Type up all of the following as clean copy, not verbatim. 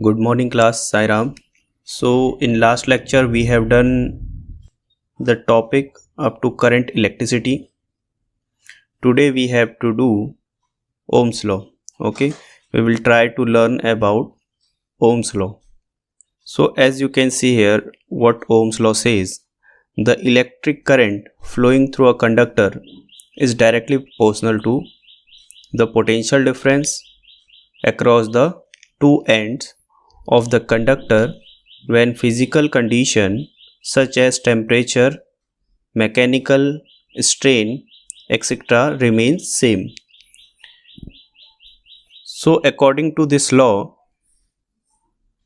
Good morning class, Sairam. So in last lecture we have done the topic up to current electricity. Today we have to do Ohm's law. Okay, we will try to learn about Ohm's law. So as you can see here what Ohm's law says, the electric current flowing through a conductor is directly proportional to the potential difference across the two ends of the conductor when physical condition such as temperature, mechanical strain, etc. remains same. So according to this law,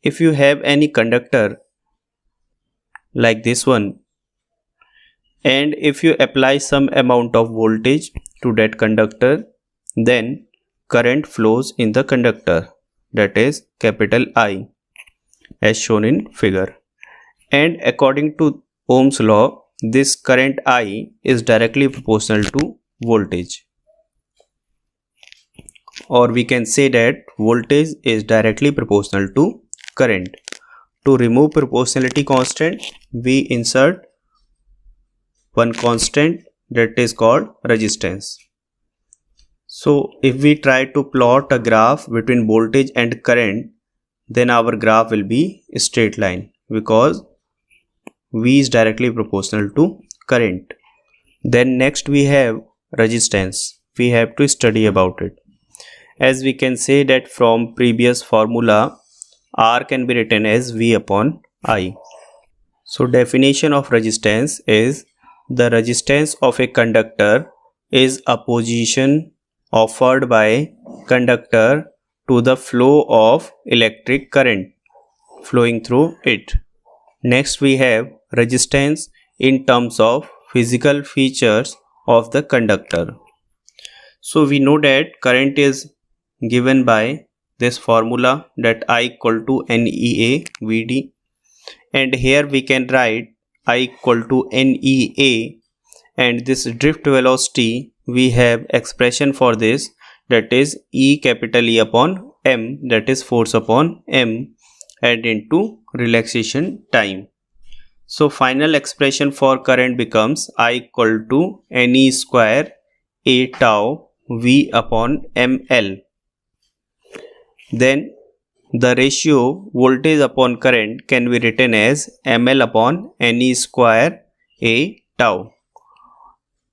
if you have any conductor like this one, and if you apply some amount of voltage to that conductor, then current flows in the conductor, that is capital I, as shown in figure. And according to Ohm's law, this current I is directly proportional to voltage, or we can say that voltage is directly proportional to current. To remove proportionality constant, we insert one constant that is called resistance. So if we try to plot a graph between voltage and current, then our graph will be a straight line because V is directly proportional to current. Then next we have resistance. We have to study about it. As we can say that from previous formula, R can be written as V upon I. So definition of resistance is the resistance of a conductor is opposition offered by conductor to the flow of electric current flowing through it. Next we have resistance in terms of physical features of the conductor. So we know that current is given by this formula, that I equal to NEA VD, and here we can write I equal to NEA, and this drift velocity we have expression for this, that is E capital E upon M, that is force upon M, and into relaxation time. So final expression for current becomes I equal to NE square A tau V upon ML. Then the ratio voltage upon current can be written as ML upon NE square A tau,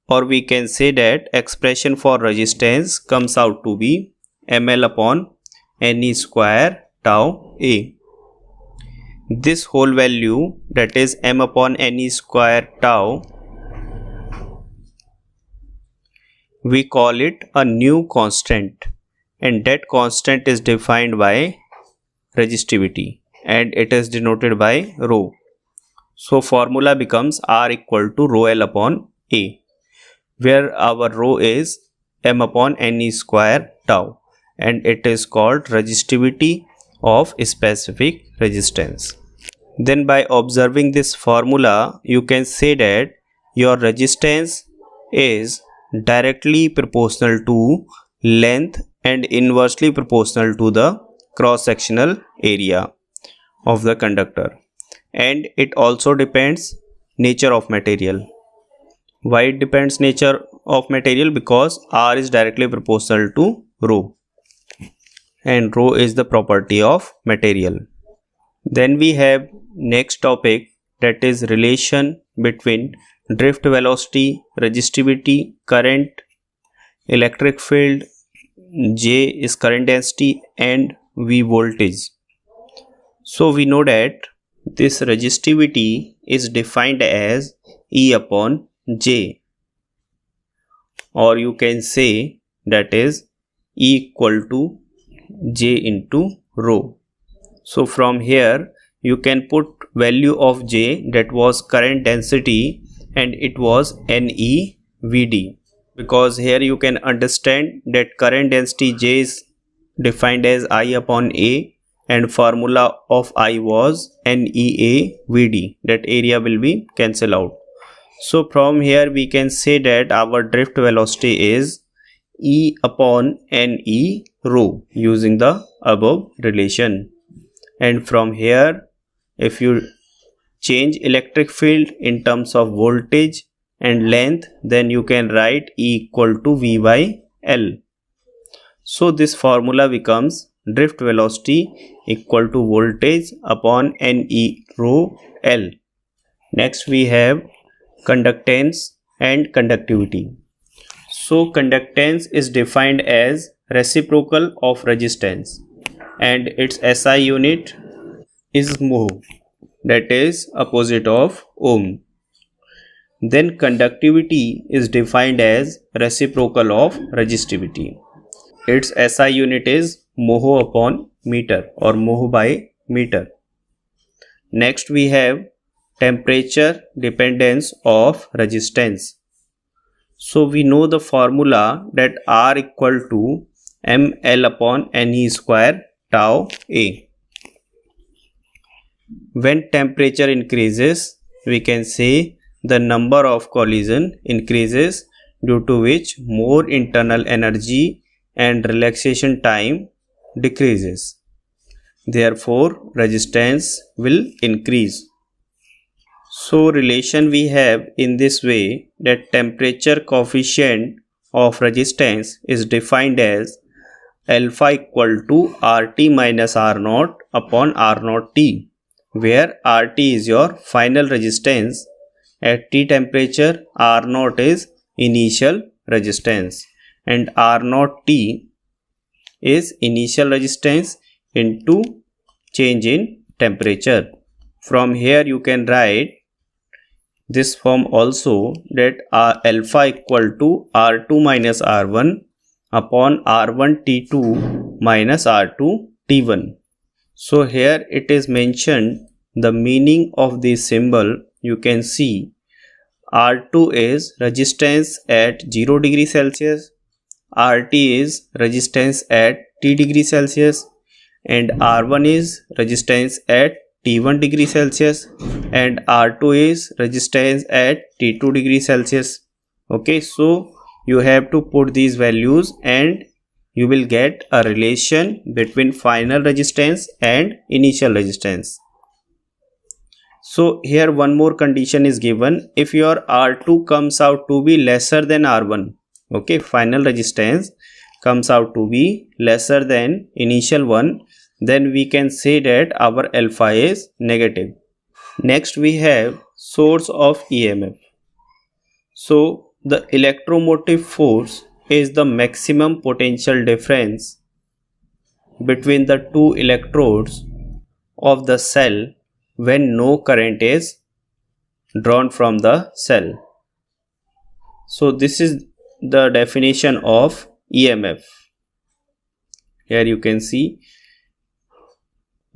or we can say that expression for resistance comes out to be ML upon NE square tau A. This whole value, that is M upon NE square tau, we call it a new constant, and that constant is defined by resistivity and it is denoted by rho. So formula becomes R equal to rho L upon A, where our rho is M upon NE square tau, and it is called resistivity of specific resistance. Then by observing this formula, you can say that your resistance is directly proportional to length and inversely proportional to the cross-sectional area of the conductor, and it also depends nature of material. Why it depends nature of material? Because R is directly proportional to rho, and rho is the property of material. Then we have next topic, that is relation between drift velocity, resistivity, current, electric field, J is current density, and V voltage. So we know that this resistivity is defined as E upon J, or you can say that is E equal to J into rho. So from here you can put value of J, that was current density, and it was NEVD, because here you can understand that current density J is defined as I upon A, and formula of I was NEA VD, that area will be cancelled out. So from here we can say that our drift velocity is E upon NE rho using the above relation. and from here if you change electric field in terms of voltage and length, then you can write E equal to V by L. So this formula becomes drift velocity equal to voltage upon NE rho L. Next we have conductance and conductivity. So conductance is defined as reciprocal of resistance and its SI unit is mho, that is opposite of ohm. Then conductivity is defined as reciprocal of resistivity. Its SI unit is mho upon meter or mho by meter. Next we have temperature dependence of resistance. So we know the formula that R equal to mL upon Ne square tau A. When temperature increases, we can say the number of collision increases, due to which more internal energy and relaxation time decreases. Therefore, resistance will increase. So relation we have in this way that temperature coefficient of resistance is defined as alpha equal to RT minus R0 upon R0 T, where RT is your final resistance at T temperature, R0 is initial resistance and R0 T is initial resistance into change in temperature. From here you can write this form also, that alpha equal to R2 minus R1 upon R1 T2 minus R2 T1. So here it is mentioned the meaning of this symbol. You can see R2 is resistance at 0 degree Celsius, RT is resistance at T degree Celsius, and R1 is resistance at T1 degree Celsius, and R2 is resistance at T2 degree Celsius. Okay, so you have to put these values and you will get a relation between final resistance and initial resistance. So here one more condition is given. If your R2 comes out to be lesser than R1, okay, final resistance comes out to be lesser than initial one, then we can say that our alpha is negative. Next we have source of EMF. So the electromotive force is the maximum potential difference between the two electrodes of the cell when no current is drawn from the cell. So this is the definition of EMF. Here you can see.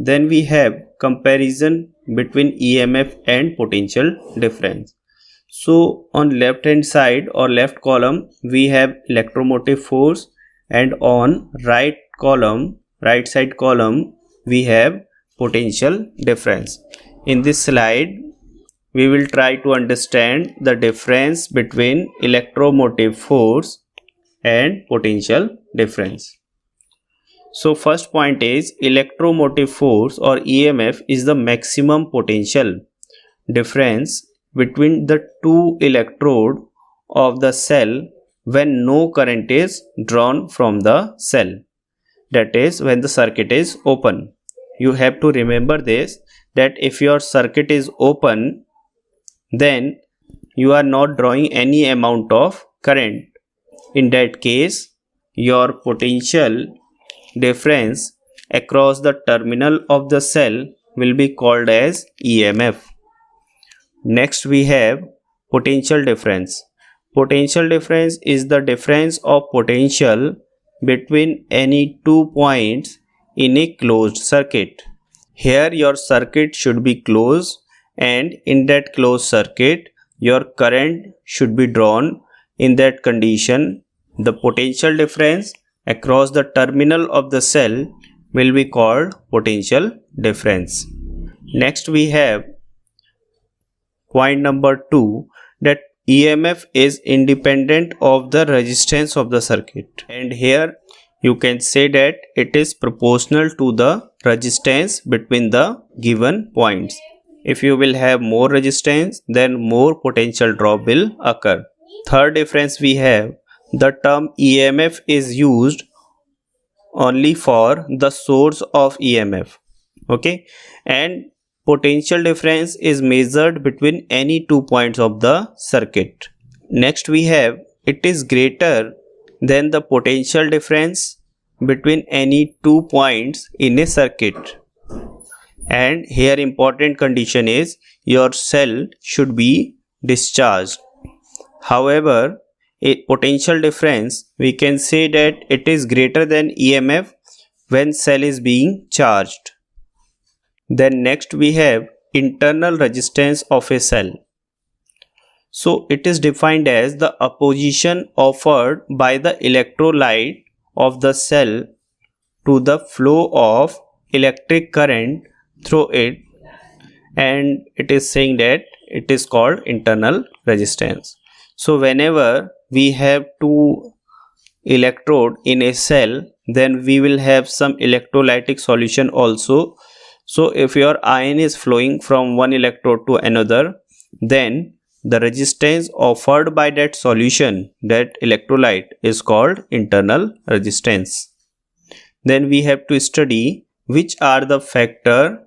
Then we have comparison between EMF and potential difference. So on left hand side or left column we have electromotive force, and on right side column we have potential difference. In this slide we will try to understand the difference between electromotive force and potential difference. So first point is electromotive force or EMF is the maximum potential difference between the two electrodes of the cell when no current is drawn from the cell, that is when the circuit is open. You have to remember this, that if your circuit is open, then you are not drawing any amount of current. In that case, your potential difference across the terminal of the cell will be called as EMF. Next we have potential difference. Potential difference is the difference of potential between any 2 points in a closed circuit. Here your circuit should be closed, and in that closed circuit your current should be drawn. In that condition, the potential difference across the terminal of the cell will be called potential difference. Next we have point number 2, that EMF is independent of the resistance of the circuit, and here you can say that it is proportional to the resistance between the given points. If you will have more resistance, then more potential drop will occur. Third difference we have, the term EMF is used only for the source of EMF. Okay, and potential difference is measured between any 2 points of the circuit. Next we have, it is greater than the potential difference between any 2 points in a circuit. And here important condition is your cell should be discharged. However, a potential difference, we can say that it is greater than EMF when cell is being charged. Then next we have internal resistance of a cell. So it is defined as the opposition offered by the electrolyte of the cell to the flow of electric current through it, and it is saying that it is called internal resistance. So whenever we have two electrode in a cell, then we will have some electrolytic solution also. So if your ion is flowing from one electrode to another, then the resistance offered by that solution, that electrolyte, is called internal resistance. Then we have to study which are the factors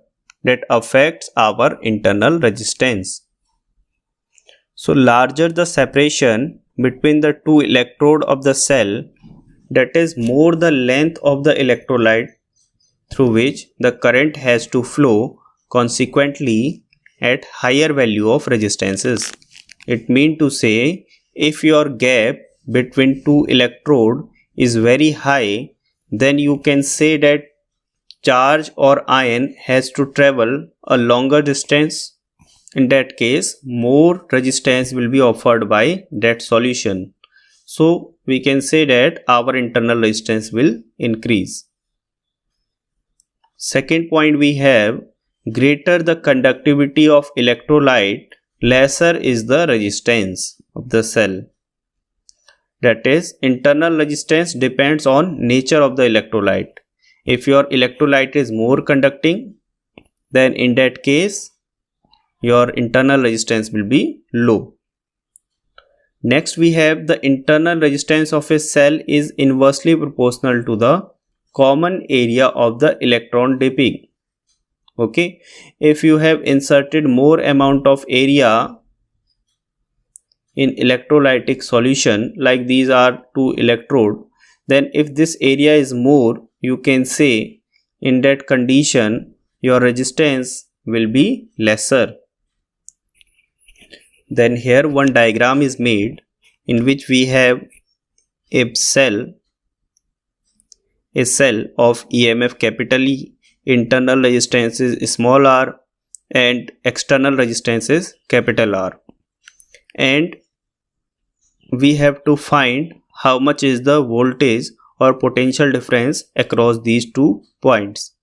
that affects our internal resistance. So larger the separation between the two electrode of the cell, that is more the length of the electrolyte through which the current has to flow, consequently at higher value of resistances. It means to say, if your gap between two electrode is very high, then you can say that charge or ion has to travel a longer distance. In that case, more resistance will be offered by that solution. So we can say that our internal resistance will increase. Second point we have, greater the conductivity of electrolyte, lesser is the resistance of the cell. That is, internal resistance depends on nature of the electrolyte. If your electrolyte is more conducting, then in that case your internal resistance will be low. Next we have, the internal resistance of a cell is inversely proportional to the common area of the electron dipping. Okay, if you have inserted more amount of area in electrolytic solution, like these are two electrode, then if this area is more, you can say in that condition your resistance will be lesser. Then here one diagram is made in which we have a cell of EMF capital E, internal resistance is small r, and external resistance is capital R, and we have to find how much is the voltage or potential difference across these 2 points.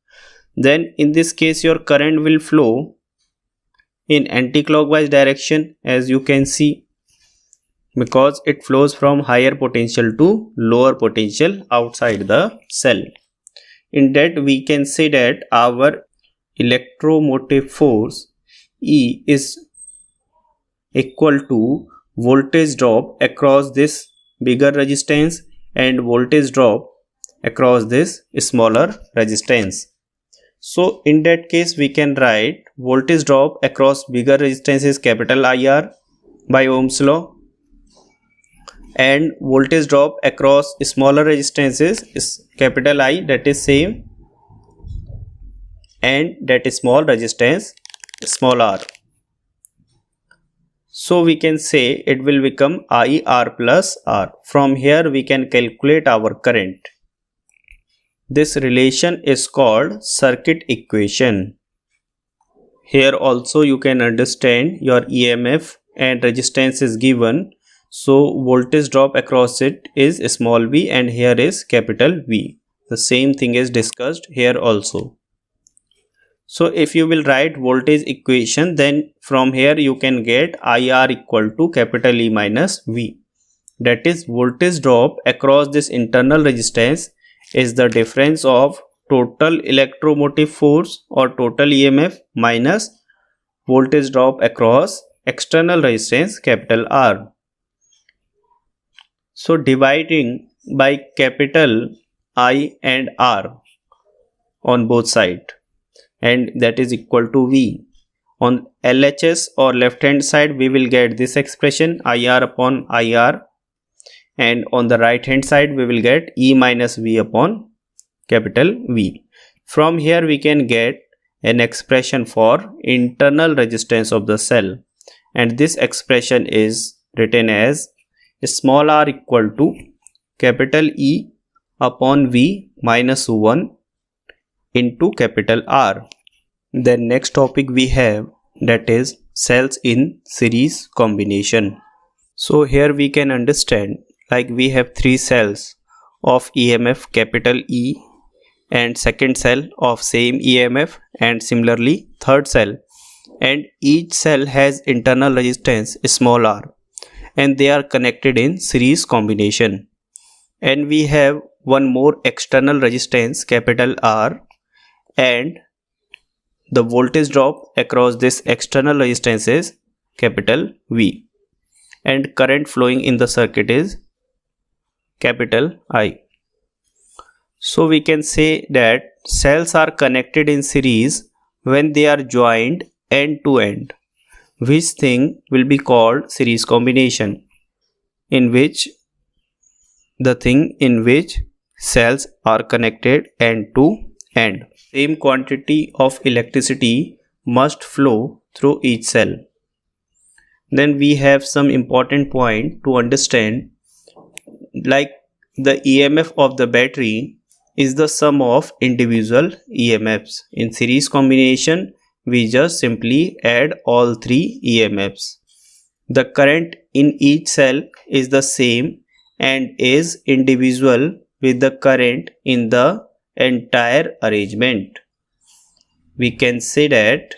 Then in this case your current will flow in anti-clockwise direction, as you can see, because it flows from higher potential to lower potential outside the cell. In that we can say that our electromotive force E is equal to voltage drop across this bigger resistance and voltage drop across this smaller resistance. So in that case we can write voltage drop across bigger resistance is capital IR by Ohm's law, and voltage drop across smaller resistances is capital I, that is same, and that is small resistance small r. So we can say it will become IR plus R. From here we can calculate our current. This relation is called circuit equation. Here also you can understand your EMF and resistance is given. So voltage drop across it is small v and here is capital V. The same thing is discussed here also. So if you will write voltage equation, then from here you can get IR equal to capital E minus V. That is voltage drop across this internal resistance is the difference of total electromotive force or total EMF minus voltage drop across external resistance capital R. So dividing by capital I and R on both sides, and that is equal to V. On LHS or left hand side we will get this expression IR upon IR, and on the right hand side we will get E minus V upon capital V. From here we can get an expression for internal resistance of the cell, and this expression is written as small r equal to capital E upon V minus 1 into capital R. Then next topic we have, that is cells in series combination. So here we can understand, like we have three cells of EMF capital E and second cell of same EMF and similarly third cell, and each cell has internal resistance small r and they are connected in series combination. And we have one more external resistance capital R, and the voltage drop across this external resistance is capital V, and current flowing in the circuit is capital I. So we can say that cells are connected in series when they are joined end to end, which thing will be called series combination, in which cells are connected end to end. Same quantity of electricity must flow through each cell. Then we have some important point to understand, like the EMF of the battery is the sum of individual EMFs. In series combination we just simply add all three EMFs. The current in each cell is the same and is indivisible with the current in the entire arrangement. We can say that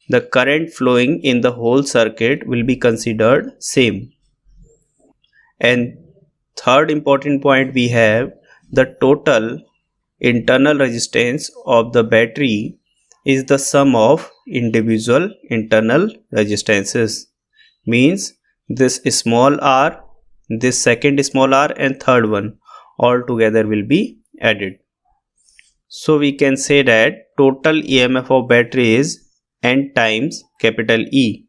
the current flowing in the whole circuit will be considered same. And third important point we have, the total internal resistance of the battery is the sum of individual internal resistances. Means this small r, this second small r and third one all together will be added. So we can say that total EMF of battery is N times capital E,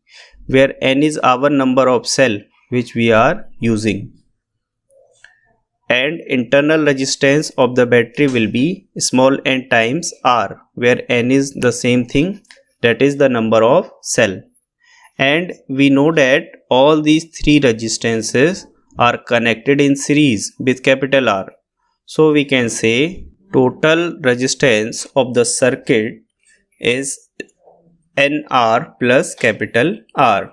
where N is our number of cell which we are using, and internal resistance of the battery will be small n times R, where N is the same thing, that is the number of cell. And we know that all these three resistances are connected in series with capital R. So we can say total resistance of the circuit is NR plus capital R.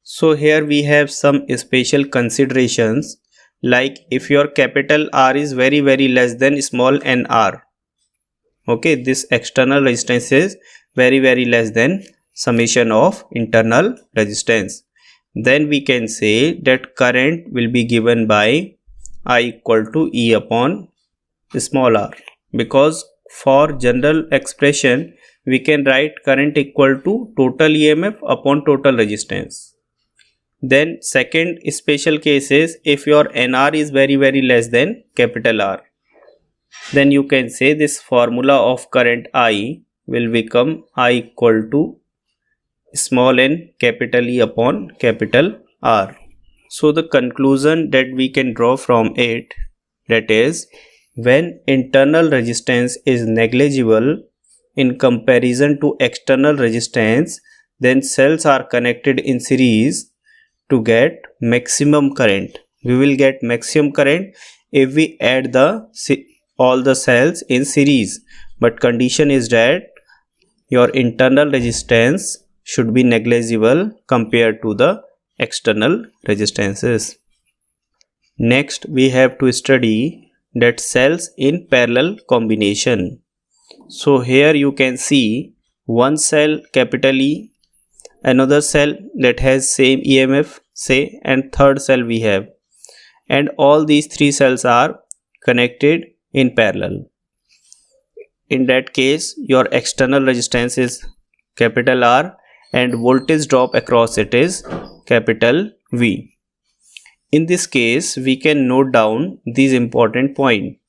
So here we have some special considerations, like if your capital R is very less than small nr, okay, this external resistance is very less than summation of internal resistance, then we can say that current will be given by I equal to E upon small r, because for general expression we can write current equal to total EMF upon total resistance. Then second special case is if your NR is very less than capital R, then you can say this formula of current I will become I equal to small n capital E upon capital R. So the conclusion that we can draw from it, that is, when internal resistance is negligible in comparison to external resistance, then cells are connected in series to get maximum current. We will get maximum current if we add all the cells in series, but condition is that your internal resistance should be negligible compared to the external resistances. Next we have to study that cells in parallel combination. So here you can see one cell capital E, another cell that has same EMF say, and third cell we have, and all these three cells are connected in parallel. In that case, your external resistance is capital R and voltage drop across it is capital V. In this case, we can note down these important points.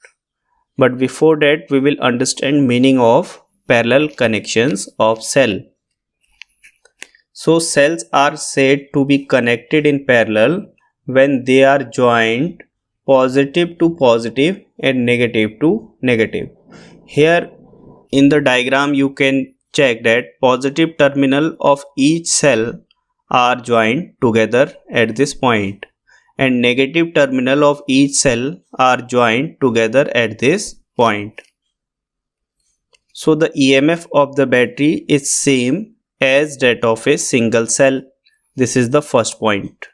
But before that, we will understand meaning of parallel connections of cell. So cells are said to be connected in parallel when they are joined positive to positive and negative to negative. Here in the diagram you can check that positive terminal of each cell are joined together at this point and negative terminal of each cell are joined together at this point. So the EMF of the battery is same as that of a single cell. This is the first point.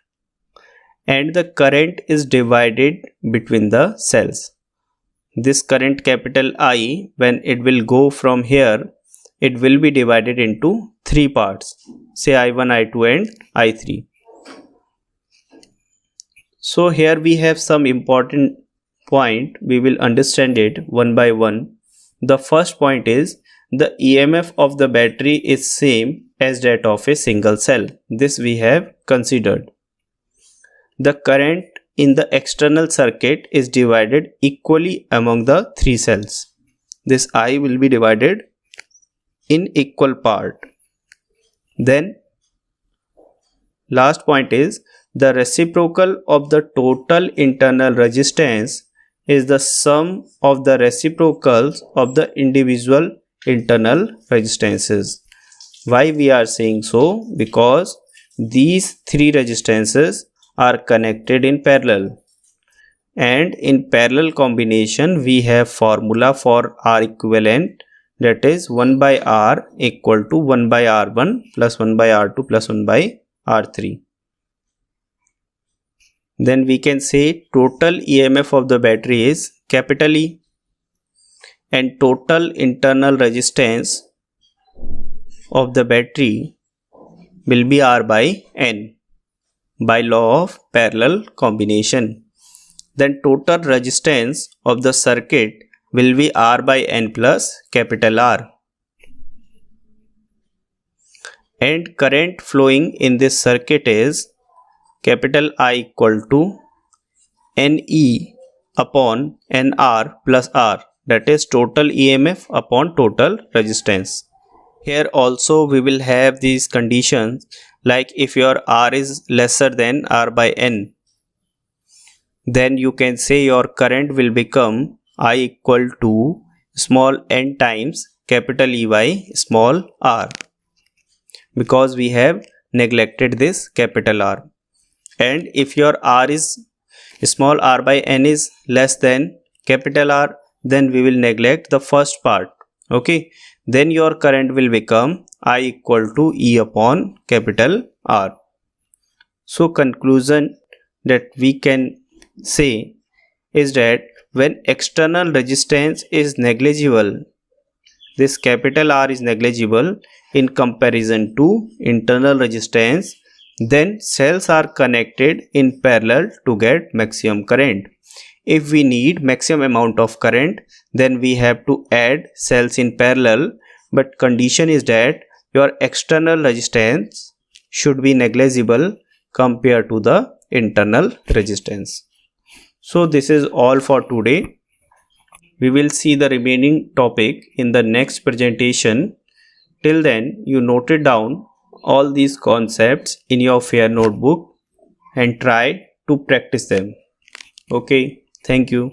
And the current is divided between the cells. This current capital I, when it will go from here, it will be divided into three parts, say I1, I2 and I3. So here we have some important point. We will understand it one by one. The first point is the EMF of the battery is same as that of a single cell. This we have considered. The current in the external circuit is divided equally among the three cells. This I will be divided in equal part. Then last point is the reciprocal of the total internal resistance is the sum of the reciprocals of the individual internal resistances. Why we are saying so? Because these three resistances are connected in parallel, and in parallel combination we have formula for R equivalent, that is 1 by R equal to 1 by R1 plus 1 by R2 plus 1 by R3. Then we can say total EMF of the battery is capital E and total internal resistance of the battery will be R by N by law of parallel combination. Then total resistance of the circuit will be R by N plus capital R. And current flowing in this circuit is capital I equal to NE upon NR plus R, that is total EMF upon total resistance. Here also we will have these conditions, like if your R is lesser than R by N, then you can say your current will become I equal to small n times capital E by small r, because we have neglected this capital R. And if your R is small r by N is less than capital R, then we will neglect the first part. Okay, then your current will become I equal to E upon capital R. So conclusion that we can say is that when external resistance is negligible, this capital R is negligible in comparison to internal resistance, then cells are connected in parallel to get maximum current. If we need maximum amount of current, then we have to add cells in parallel, but condition is that your external resistance should be negligible compared to the internal resistance. So this is all for today. We will see the remaining topic in the next presentation. Till then, you noted down all these concepts in your fair notebook and try to practice them. Okay, thank you.